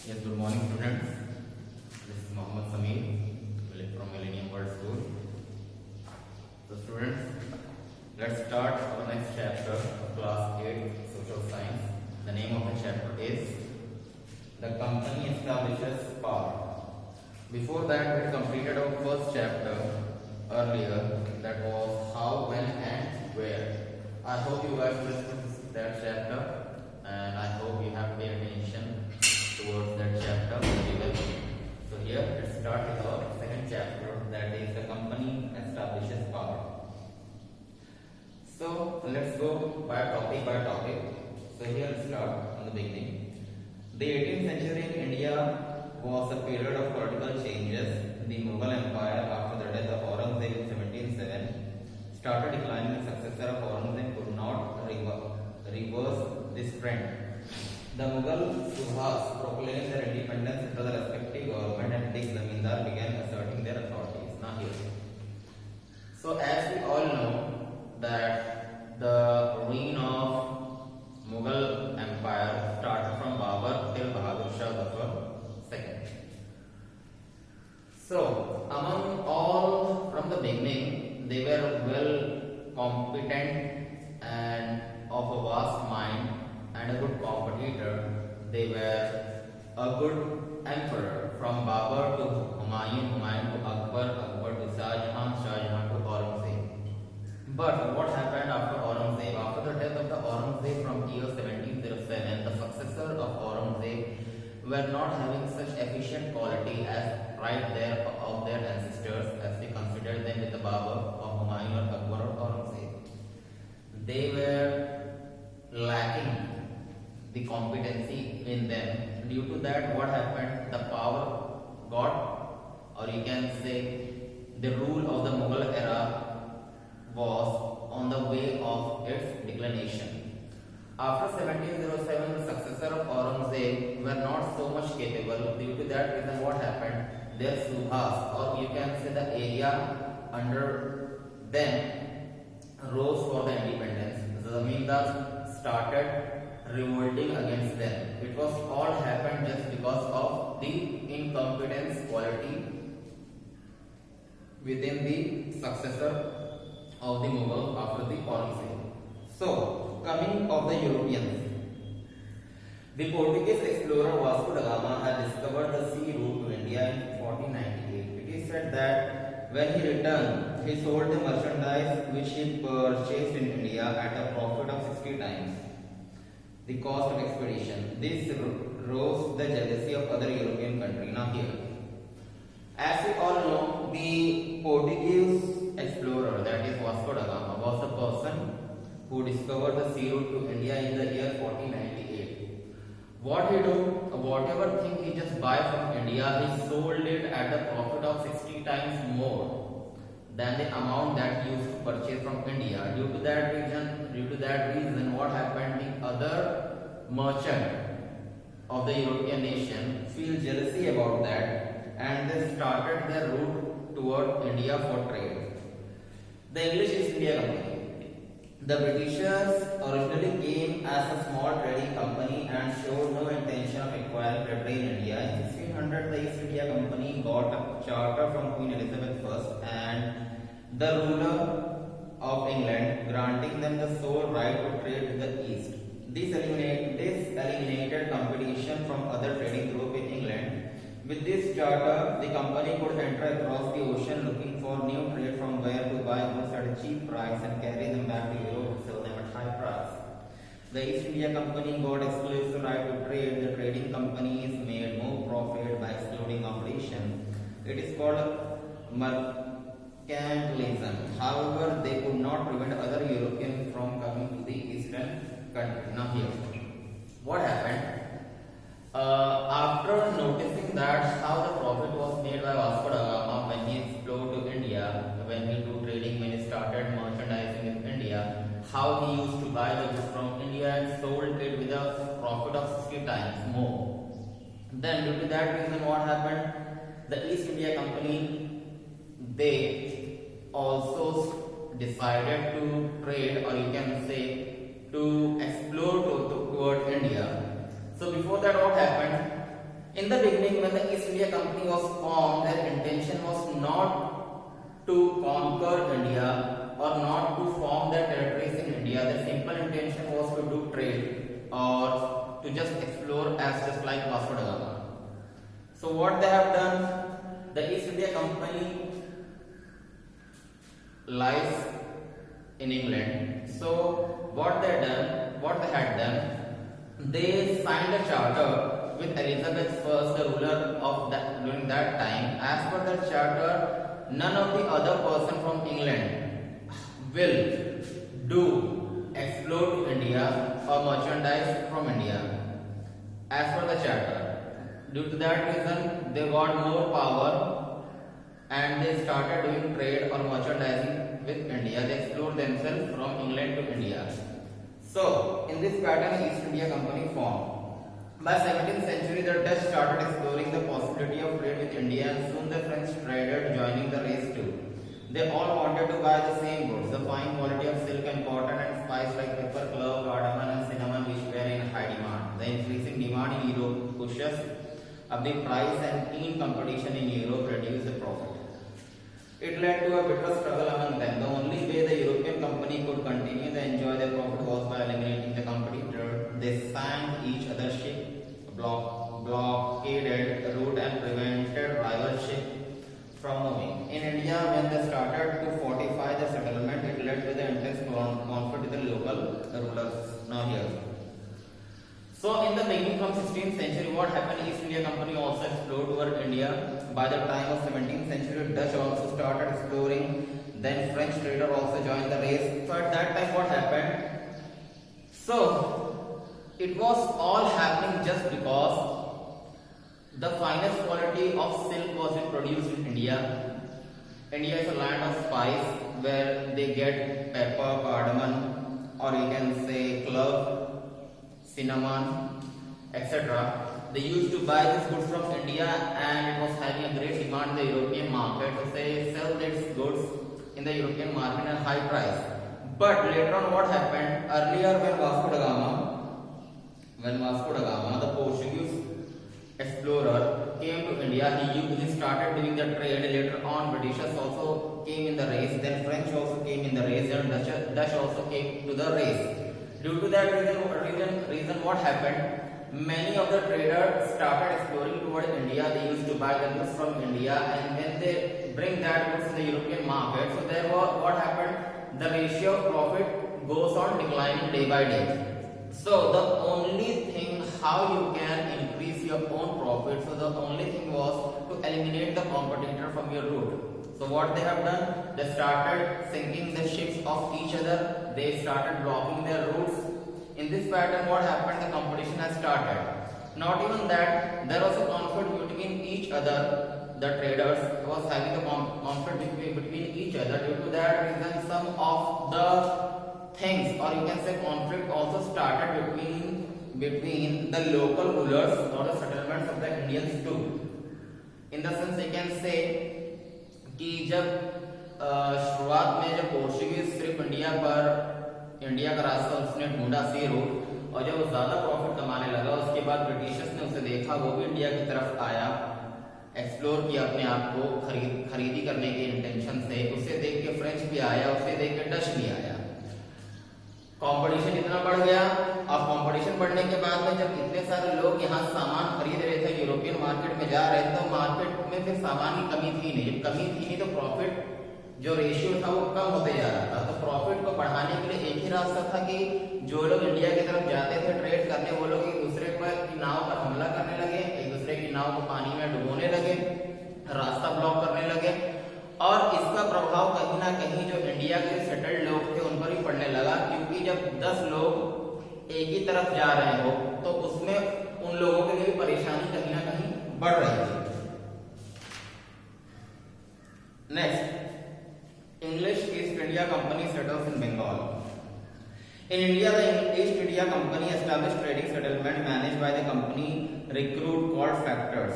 Yes, good morning, students. This is Mohammed Sameer from Millennium World School. So, students, let's start our next chapter of class 8 Social Science. The name of the chapter is The Company Establishes Power. Before that, we completed our first chapter earlier, that was How, When, and Where. I hope you guys listened to that chapter, and I hope you have paid attention towards that chapter very well. So here let's start with our second chapter, that is The Company Establishes Power. So let's go by topic. So here let's start from the beginning. The 18th century in India was a period of political changes. The Mughal Empire, after the death of Aurangzeb in 1707, started declining. The successor of Aurangzeb could not reverse this trend. The Mughal Subhas proclaimed their independence into the respective government, and the Zamindar began asserting their authorities. Now here. So as we all know that the reign of Mughal Empire started from Babur till Bahadur Shah Zafar II. So among all, from the beginning, they were well competent and of a vast mind and a good competitor. They were a good emperor, from Babur to Humayun, Humayun to Akbar, Akbar to Shah Jahan, Shah Jahan to Aurangzeb. But what happened after Aurangzeb? After the death of the Aurangzeb from year 1707, the successor of Aurangzeb were not having such efficient quality as right there of their ancestors, as we consider them with the Babur or Humayun or Akbar or Aurangzeb. They were lacking the competency in them. Due to that, what happened? The power got, or you can say, the rule of the Mughal era was on the way of its declination. After 1707, the successor of Aurangzeb were not so much capable. Due to that reason, what happened? Their Subhas, or you can say the area under them, rose for the independence. The Zamindars started revolting against them. It was all happened just because of the incompetence quality within the successor of the Mughal after the Aurangzeb. So, coming of the Europeans, the Portuguese explorer Vasco da Gama had discovered the sea route to India in 1498. It is said that when he returned, he sold the merchandise which he purchased in India at a profit of 60 times the cost of expedition. This rose the jealousy of other European countries. Now here, as we all know, the Portuguese explorer, that is Vasco da Gama, was the person who discovered the sea route to India in the year 1498. What he do? Whatever thing he just buy from India, he sold it at a profit of 60 times more than the amount that he used to purchase from India. Due to that reason, what happened? The other merchant of the European nation feel jealousy about that, and they started their route toward India for trade. The English East India Company. The Britishers originally came as a small trading company and showed no intention of acquiring territory in India. In 1600, the East India Company got a charter from Queen Elizabeth I and the ruler of England, granting them the sole right to trade with the East. This eliminated competition from other trading groups in England. With this charter, the company could enter across the ocean looking for new trade from where to buy goods at a cheap price and carry them back to Europe and sell them at high price. The East India Company got exclusive right to trade. The trading companies made more profit by excluding competition. It is called mercantilism. However, they could not prevent other Europeans from coming to the eastern country. Now here, what happened? After noticing that how the profit was made by Vasco da Gama when he explored to India, when he do trading, when he started merchandising in India, how he used to buy the goods from India and sold it with a profit of 60 times more. Then due to that reason, what happened? The East India Company, they also decided to trade, or you can say to explore toward India. So before that, what happened? In India Company was formed, their intention was not to conquer India or not to form their territories in India. Their simple intention was to do trade or to just explore as just like Vasco da Gama. So what they have done, the East India Company lies in England. So what they had done, they signed a charter with Elizabeth I, the ruler of that during that time. As per that charter, none of the other person from England will explore to India or merchandise from India. As per the charter. Due to that reason, they got more power and they started doing trade or merchandising with India. They explored themselves from England to India. So, in this pattern, East India Company formed. By 17th century, the Dutch started exploring the possibility of trade with India, and soon the French traded, joining the race too. They all wanted to buy the same goods, the fine quality of silk and cotton and spice like pepper, clove, cardamom and cinnamon, which were in high demand. The increasing demand in Europe pushes up the price, and keen competition in Europe reduced the profit. It led to a bitter struggle among them. The only way the European company could continue to enjoy their profit was by eliminating the competitor. They sank each other's ship, blockaded the route and prevented rival ship from moving. In India, when they started to fortify the settlement, it led to the intense conflict with the local rulers. Now here. So in the beginning from 16th century, what happened? East India Company also explored over India. By the time of 17th century, Dutch also started exploring. Then French trader also joined the race. So at that time, what happened? So it was all happening just because the finest quality of silk was produced in India. India is a land of spice where they get pepper, cardamom, or you can say clove, cinnamon, etc. They used to buy these goods from India, and it was having a great demand in the European market. So they sell these goods in the European market at a high price. But later on, what happened? Earlier, when Vasco da Gama, the Portuguese explorer, came to India, he started doing the trade. Later on, Britishers also came in the race. Then French also came in the race, and Dutch also came to the race. Due to that reason, what happened? Many of the traders started exploring towards India. They used to buy the goods from India, and when they bring that goods in the European market, so there was what happened? The ratio of profit goes on declining day by day. So the only thing how you can increase your own profit, so the only thing was to eliminate the competitor from your route. So what they have done? They started sinking the ships of each other. They started blocking their routes. In this pattern, what happened? The competition has started. Not even that, there was a conflict between each other. The traders was having a conflict between each other. Due to that reason, some of the things, or you can say conflict, also started between the local rulers or the settlements of the Indians too. In the sense, you can say कि जब शुरुआत में जब Portuguese सिर्फ India का रास्ता उसने ढूंढा सी रूट, और जब वो ज्यादा प्रॉफिट कमाने लगा, उसके बाद ब्रिटिशर्स ने उसे देखा, वो भी इंडिया की तरफ आया, एक्सप्लोर किया अपने आप को खरीदी करने के इंटेंशन से। उसे देख के फ्रेंच भी आया, उसे देख के डच भी आया। कंपटीशन इतना बढ़ गया। अब कंपटीशन बढ़ने के बाद में जब इतने सारे लोग यहाँ सामान खरीद रहे थे, यूरोपियन मार्केट में जा रहे थे, तो मार्केट में फिर सामान की कमी थी नहीं। जब कमी थी नहीं तो प्रॉफिट जो रेशियो था वो कम होते जा रहा था। तो प्रॉफिट को बढ़ाने के लिए एक ही रास्ता था कि जो लोग इंडिया की तरफ जाते थे ट्रेड करने, वो लोग एक दूसरे की नाव पर हमला करने लगे, एक दूसरे की नाव को पानी में डुबोने लगे, रास्ता ब्लॉक करने लगे, और इसका प्रभाव कहीं ना कहीं जो इंडिया के सेटल्ड लोग थे उन पर भी पड़ने लगा। क्योंकि जब 10 लोग एक ही तरफ जा रहे हो तो उसमें उन लोगों के लिए परेशानी कहीं ना कहीं बढ़ रही थी। Next, English East India Company settles in Bengal. In India, the East India Company established trading settlement managed by the company recruit called factors.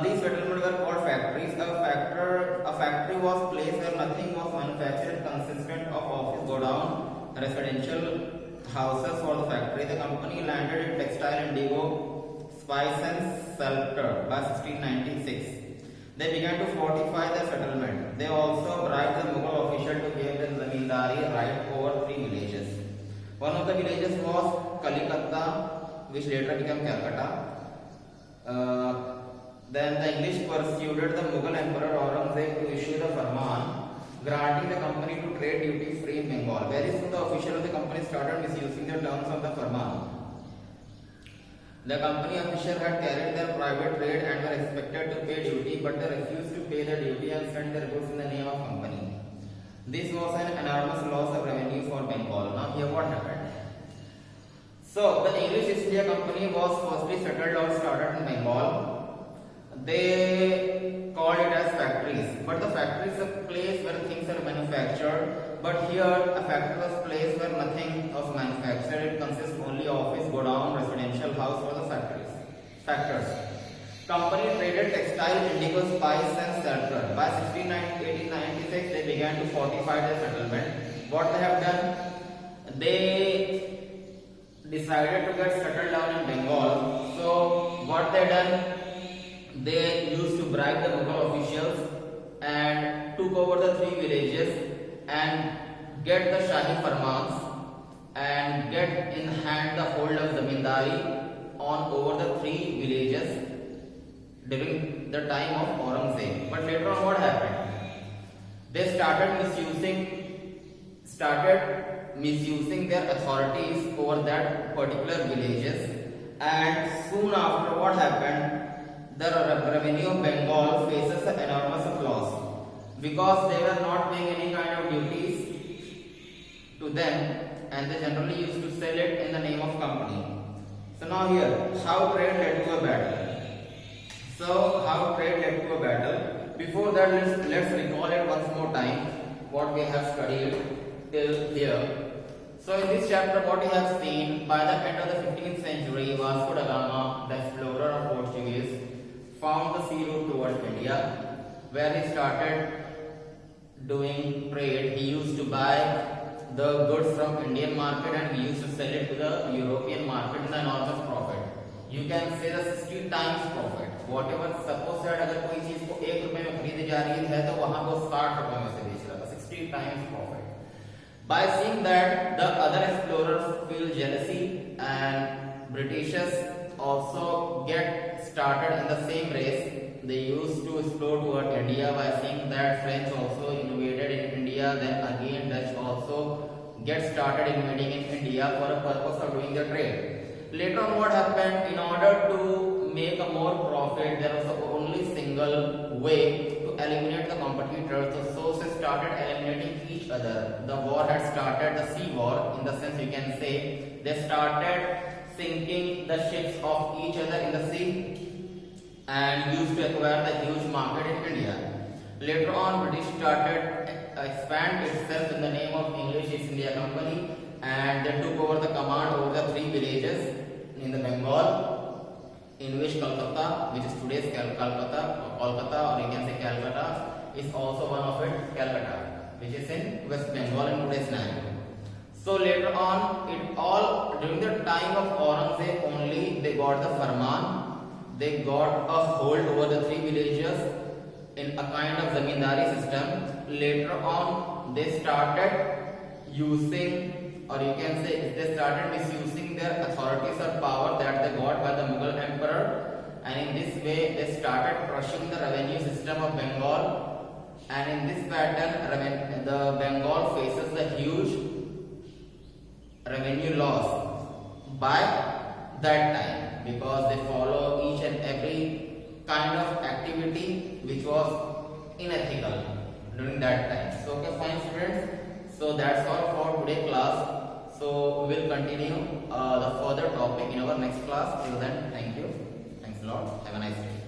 These settlements were called factories. A factory was a place where nothing was manufactured, consistent of office, godown, residential houses for the factory. The company landed in textile, indigo, Spaisensalter by 1696. They began to fortify the settlement. They also bribed the Mughal official to give them zamindari right over 3 villages. One of the villages was Kalikata, which later became Calcutta. Then the English persuaded the Mughal Emperor Aurangzeb to issue the Farman, granting the company to trade duty free in Bengal. Very soon the official of the company started misusing the terms of the Farman. The company official had carried their private trade and were expected to pay duty, but they refused to pay the duty and sent their goods in the name of company. This was an enormous loss of revenue for Bengal. Now here what happened? So the English East India Company was firstly settled or started in Bengal. They called it as factories, but the factory is a place where things are manufactured. But here a factory was a place where nothing was manufactured. It consists only of office, godown, residential house for the factors. Company traded textile, indigo, spice and shelter. By 1896 they began to fortify their settlement. What they have done? They decided to get settled down in Bengal. So what they done? They used to bribe the Mughal officials and took over the 3 villages and get the Shahi Farmans and get in hand the hold of Zamindari on over the 3 villages during the time of Aurangzeb. But later on what happened? They started misusing their authorities over that particular villages, and soon after what happened? The revenue of Bengal faces an enormous loss because they were not paying any kind of duties to them, and they generally used to sell it in the name of company. So now here, how trade led to a battle. Before that, let's recall it once more time what we have studied till here. So in this chapter, what we have seen, by the end of the 15th century, Vasco da Gama, the explorer of Portuguese, found the sea route towards India, where he started doing trade. He used to buy the goods from Indian market and he used to sell it to the European market in enormous profit. You can say the 60 times profit. Whatever, suppose that अगर कोई चीज को 1 रुपए में खरीदी जा रही है तो वहां को 60 रुपए में से बेच रहा था, 60 times profit. By seeing that, the other explorers feel jealousy and Britishers also get started in the same race. They used to explore toward India. By seeing that French also invaded in India, then again Dutch also get started invading in India for a purpose of doing the trade. Later on what happened, in order to make a more profit, there was only single way to eliminate the competitors. The sources started eliminating each other. The war had started, the sea war in the sense you can say. They started sinking the ships of each other in the sea and used to acquire the huge market in India. Later on, British started expand itself in the name of English East India Company, and they took over the command over the 3 villages in the Bengal, in which Calcutta, which is today's Kolkata, or you can say Calcutta, is also one of it, Calcutta, which is in West Bengal in today's name. So later on, it all during the time of Aurangzeb only they got the Farman. They got a hold over the 3 villages in a kind of zamindari system. Later on, they started using, or you can say they started misusing their authorities or power that they got by the Mughal emperor, and in this way they started crushing the revenue system of Bengal, and in this pattern the Bengal faces the huge revenue loss by that time, because they follow each and every kind of activity which was unethical during that time. So okay, fine students, so that's all for today class. So we will continue the further topic in our next class. Till then, thank you, thanks a lot, have a nice day.